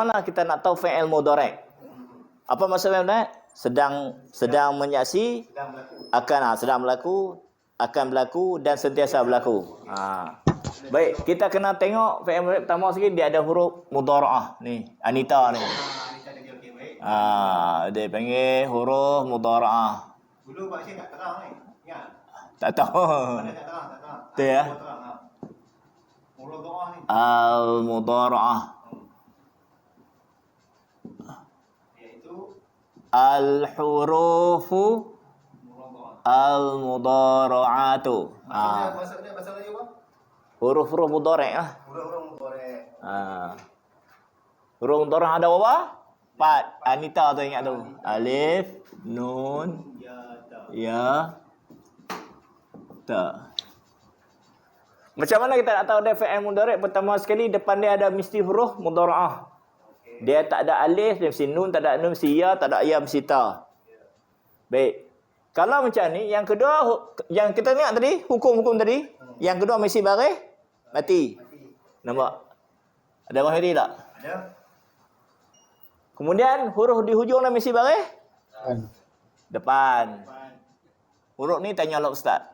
mana kita nak tahu fi'il mudhari'? Apa maksud fi'il mudhari'? Sedang menyaksi, sedang berlaku, akan berlaku dan sentiasa berlaku. Baik, kita kena tengok fi'il mudhari' pertama sekali dia ada huruf mudhara'ah ni, Anita ni. Dia panggil huruf mudhara'ah. Dulu Pak Syed tak terang ni. Ingat? Tak tahu. Tak terang. Tu ya. Mudhara'ah ni. Al-mudhara'ah. Iaitu Al-hurufu al-mudhara'atu. Bahasa Melayu apa? Huruf-huruf mudhari' lah. Huruf-huruf mudhari'. Huruf mudhari' ada berapa? 4. Anita tu ingat tu. Alif, nun, ya, ta. Macam mana kita nak tahu dia fi'il mudhari'? Pertama sekali depan dia ada mesti huruf mudhara'ah. Dia tak ada alif, dia mesti nun, tak ada nun mesti ya, tak ada ya mesti ta. Baik. Kalau macam ni, yang kedua yang kita tengok tadi, hukum-hukum tadi, yang kedua mesti baris mati. Nampak? Ada mahiri tak? Ada. Kemudian huruf di hujung mesti baris depan. Huruf ni tanya lah ustaz.